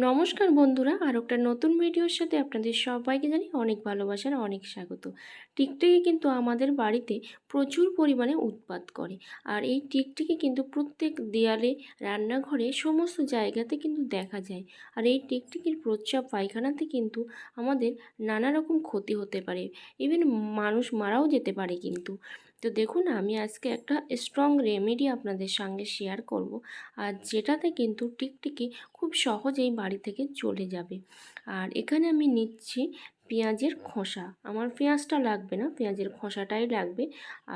নমস্কার বন্ধুরা, আর একটা নতুন ভিডিওর সাথে আপনাদের সবাইকে জানি অনেক ভালোবাসার অনেক স্বাগত। টিকটিকি কিন্তু আমাদের বাড়িতে প্রচুর পরিমাণে উৎপাত করে। আর এই টিকটিকি কিন্তু প্রত্যেক দেয়ালে, রান্নাঘরে, সমস্ত জায়গাতে কিন্তু দেখা যায়। আর এই টিকটিকির প্রস্রাব পায়খানাতে কিন্তু আমাদের নানা রকম ক্ষতি হতে পারে, ইভেন মানুষ মারাও যেতে পারে কিন্তু। তো দেখুন, আমি আজকে একটা স্ট্রং রেমেডি আপনাদের সঙ্গে শেয়ার করব, আর যেটাতে কিন্তু টিকটিকি খুব সহজেই বাড়ি থেকে চলে যাবে। আর এখানে আমি নিচ্ছি পেঁয়াজের খোসা। আমার পেঁয়াজটা লাগবে না, পেঁয়াজের খোসাটাই লাগবে।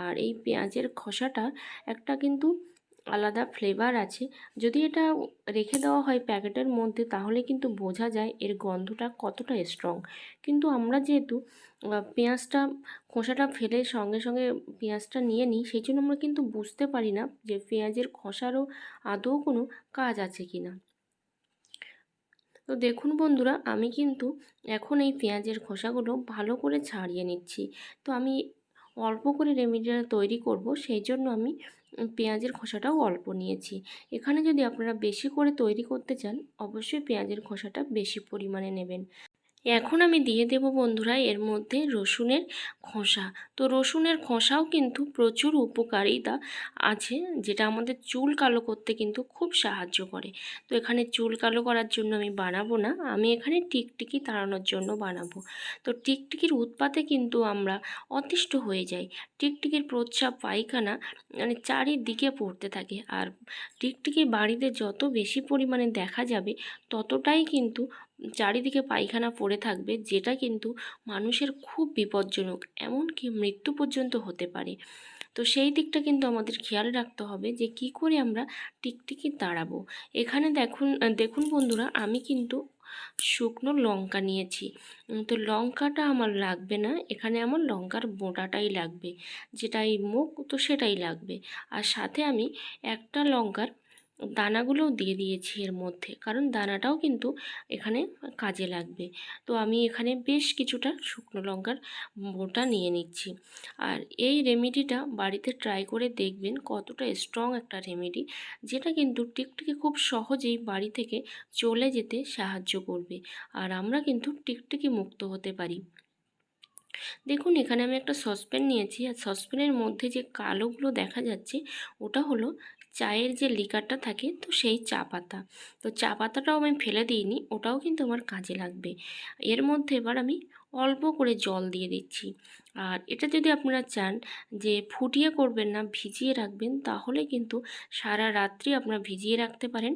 আর এই পেঁয়াজের খোসাটা একটা কিন্তু আলাদা ফ্লেভার আছে। যদি এটা রেখে দেওয়া হয় প্যাকেটের মধ্যে, তাহলে কিন্তু বোঝা যায় এর গন্ধটা কতটা স্ট্রং। কিন্তু আমরা যেহেতু পেঁয়াজটা খোসাটা ফেলে সঙ্গে সঙ্গে পেঁয়াজটা নিয়ে নিই, সেই জন্য আমরা কিন্তু বুঝতে পারি না যে পেঁয়াজের খোসারও আদৌ কোনো কাজ আছে কি না। তো দেখুন বন্ধুরা, আমি কিন্তু এখন এই পেঁয়াজের খোসাগুলো ভালো করে ছাড়িয়ে নিচ্ছি। তো আমি অল্প করে রেমেডিটা তৈরি করব, সেই জন্য আমি পেঁয়াজের খোসাটাও অল্প নিয়েছি। এখানে যদি আপনারা বেশি করে তৈরি করতে চান, অবশ্যই পেঁয়াজের খোসাটা বেশি পরিমাণে নেবেন। এখন আমি দিয়ে দেব বন্ধুরা এর মধ্যে রসুনের খোসা। তো রসুনের খোসাও কিন্তু প্রচুর উপকারিতা আছে, যেটা আমাদের চুল কালো করতে কিন্তু খুব সাহায্য করে। তো এখানে চুল কালো করার জন্য আমি বানাবো না, আমি এখানে টিকটিকি তাড়ানোর জন্য বানাবো। তো টিকটিকির উৎপাতে কিন্তু আমরা অতিষ্ঠ হয়ে যাই। টিকটিকির প্রস্রাব পায়খানা মানে চারিদিকে পড়তে থাকে। আর টিকটিকি বাড়িতে যত বেশি পরিমাণে দেখা যাবে, ততটাই কিন্তু চারিদিকে পায়খানা পড়ে থাকবে, যেটা কিন্তু মানুষের খুব বিপজ্জনক, এমনকি মৃত্যু পর্যন্ত হতে পারে। তো সেই দিকটা কিন্তু আমাদের খেয়াল রাখতে হবে যে কি করে আমরা টিকটিকি তাড়াবো। এখানে দেখুন দেখুন বন্ধুরা, আমি কিন্তু শুকনো লঙ্কা নিয়েছি। তো লঙ্কাটা আমার লাগবে না, এখানে আমার লঙ্কার বোঁটাটাই লাগবে, যেটা এই মুখ, তো সেটাই লাগবে। আর সাথে আমি একটা লঙ্কার দানাগুলোও দিয়ে দিয়েছি এর মধ্যে, কারণ দানাটাও কিন্তু এখানে কাজে লাগবে। তো আমি এখানে বেশ কিছুটা শুকনো লঙ্কার বোঁটা নিয়ে নিচ্ছি। আর এই রেমেডিটা বাড়িতে ট্রাই করে দেখবেন কতটা স্ট্রং একটা রেমেডি, যেটা কিন্তু টিকটিকি খুব সহজেই বাড়ি থেকে চলে যেতে সাহায্য করবে। আর আমরা কিন্তু টিকটিকি মুক্ত হতে পারি। দেখুন, এখানে আমি একটা সসপ্যান নিয়েছি, আর সসপ্যানের মধ্যে যে কালোগুলো দেখা যাচ্ছে, ওটা হলো চায়ের যে লিকারটা থাকে, তো সেই চা পাতা। তো চা পাতাটাও আমি ফেলে দিইনি, ওটাও কিন্তু আমার কাজে লাগবে। এর মধ্যে এবার আমি অল্প করে জল দিয়ে দিচ্ছি। আর এটা যদি আপনারা চান যে ফুটিয়ে করবেন না, ভিজিয়ে রাখবেন, তাহলে কিন্তু সারা রাত্রি আপনারা ভিজিয়ে রাখতে পারেন।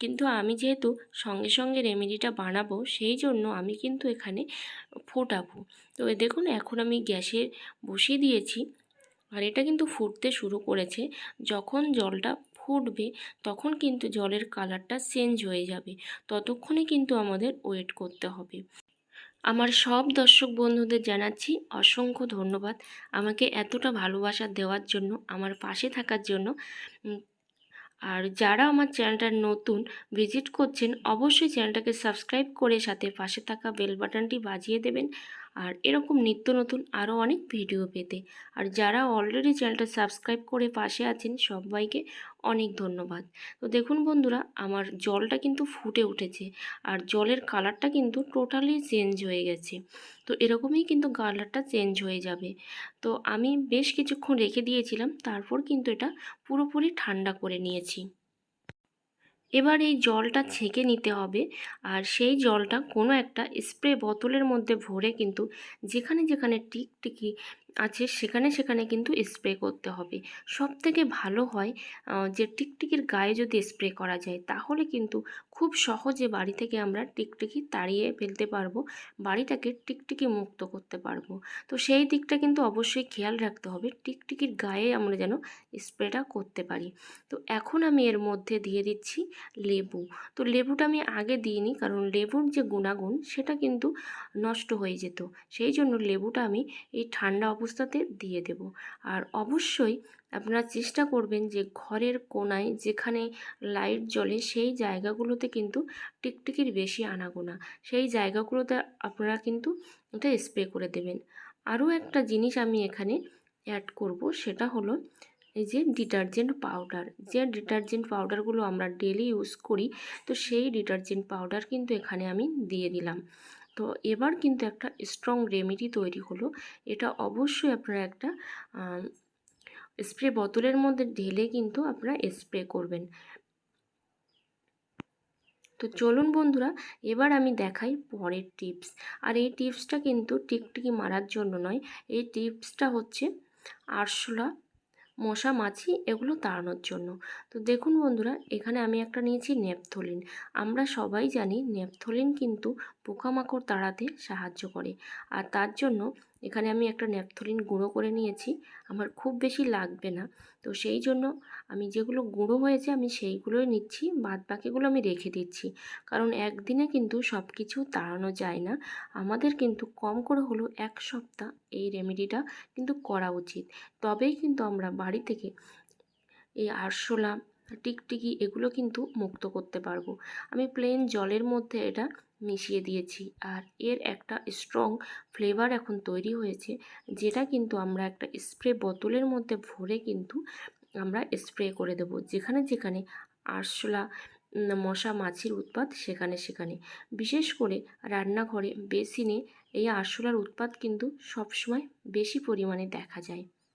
কিন্তু আমি যেহেতু সঙ্গে সঙ্গে রেমেডিটা বানাবো, সেই জন্য আমি কিন্তু এখানে ফোটাবো। তো দেখুন, এখন আমি গ্যাসে বসিয়ে দিয়েছি, আর এটা কিন্তু ফুটতে শুরু করেছে। যখন জলটা ফুটবে, তখন কিন্তু জলের কালারটা চেঞ্জ হয়ে যাবে। ততক্ষণে কিন্তু আমাদের ওয়েট করতে হবে। আমার সব দর্শক বন্ধুদের জানাচ্ছি অসংখ্য ধন্যবাদ, আমাকে এতটা ভালোবাসা দেওয়ার জন্য, আমার পাশে থাকার জন্য। আর যারা আমার চ্যানেলটা নতুন ভিজিট করছেন, অবশ্যই চ্যানেলটাকে সাবস্ক্রাইব করে সাথে পাশে থাকা বেল বাটনটি বাজিয়ে দেবেন, আর এরকম নিত্য নতুন আরও অনেক ভিডিও পেতে। আর যারা অলরেডি চ্যানেলটা সাবস্ক্রাইব করে পাশে আছেন, সবাইকে অনেক ধন্যবাদ। তো দেখুন বন্ধুরা, আমার জলটা কিন্তু ফুটে উঠেছে, আর জলের কালারটা কিন্তু টোটালি চেঞ্জ হয়ে গেছে। তো এরকমই কিন্তু কালারটা চেঞ্জ হয়ে যাবে। তো আমি বেশ কিছুক্ষণ রেখে দিয়েছিলাম, তারপর কিন্তু এটা পুরোপুরি ঠান্ডা করে নিয়েছি। এবার এই জলটা ছেঁকে নিতে হবে, আর সেই জলটা কোনো একটা স্প্রে বোতলের মধ্যে ভরে কিন্তু যেখানে যেখানে টিকটিকি আছে, সেখানে সেখানে কিন্তু স্প্রে করতে হবে। সবথেকে ভালো হয় যে টিকটিকির গায়ে যদি স্প্রে করা যায়, তাহলে কিন্তু খুব সহজে বাড়ি থেকে আমরা টিকটিকি তাড়িয়ে ফেলতে পারবো, বাড়িটাকে টিকটিকি মুক্ত করতে পারবো। তো সেই দিকটা কিন্তু অবশ্যই খেয়াল রাখতে হবে, টিকটিকির গায়ে আমরা যেন স্প্রেটা করতে পারি। তো এখন আমি এর মধ্যে দিয়ে দিচ্ছি লেবু। তো লেবুটা আমি আগে দিইনি, কারণ লেবুর যে গুণাগুণ সেটা কিন্তু নষ্ট হয়ে যেত, সেই জন্য লেবুটা আমি এই ঠান্ডা অবস্থাতে দিয়ে দেব। আর অবশ্যই আপনারা চেষ্টা করবেন যে ঘরের কোণায় যেখানে লাইট জ্বলে, সেই জায়গাগুলোতে কিন্তু টিকটিকির বেশি আনাগোনা, সেই জায়গাগুলোতে আপনারা কিন্তু এটা স্প্রে করে দেবেন। আরও একটা জিনিস আমি এখানে অ্যাড করব, সেটা হলো এই যে ডিটারজেন্ট পাউডার, যে ডিটারজেন্ট পাউডারগুলো আমরা ডেলি ইউজ করি, তো সেই ডিটারজেন্ট পাউডার কিন্তু এখানে আমি দিয়ে দিলাম। তো এবার কিন্তু একটা স্ট্রং রেমেডি তৈরি হলো। এটা অবশ্যই আপনারা একটা স্প্রে বোতলের মধ্যে ঢেলে কিন্তু আপনারা স্প্রে করবেন। তো চলুন বন্ধুরা, এবার আমি দেখাই পরের টিপস। আর এই টিপসটা কিন্তু টিকটিকি মারার জন্য নয়, এই টিপসটা হচ্ছে আরশোলা, মশা মাছি এগুলো তাড়ানোর জন্য। তো দেখুন বন্ধুরা, এখানে আমি একটা নিয়েছি নেপথলিন। আমরা সবাই জানি নেপথলিন কিন্তু পোকামাকড় তাড়াতে সাহায্য করে। আর তার জন্য এখানে আমি একটা নেপথলিন গুঁড়ো করে নিয়েছি। আমার খুব বেশি লাগবে না, তো সেই জন্য আমি যেগুলো গুঁড়ো হয়েছে আমি সেইগুলোই নিচ্ছি, বাদ বাকিগুলো আমি রেখে দিচ্ছি। কারণ একদিনে কিন্তু সব কিছু তাড়ানো যায় না, আমাদের কিন্তু কম করে হলেও 1 সপ্তাহ এই রেমেডিটা কিন্তু করা উচিত। তবেই কিন্তু আমরা বাড়ি থেকে এই আরশোলা, টিকটিকি এগুলো কিন্তু মুক্ত করতে পারবো। আমি প্লেন জলের মধ্যে এটা মিশিয়ে দিয়েছি, আর এর একটা স্ট্রং ফ্লেভার এখন তৈরি হয়েছে, যেটা কিন্তু আমরা একটা স্প্রে বোতলের মধ্যে ভরে কিন্তু আমরা স্প্রে করে দেব যেখানে যেখানে আরশোলা, মশা মাছির উৎপাত সেখানে সেখানে। বিশেষ করে রান্নাঘরে, বেসিনে এই আরশোলার উৎপাত কিন্তু সবসময় বেশি পরিমাণে দেখা যায়।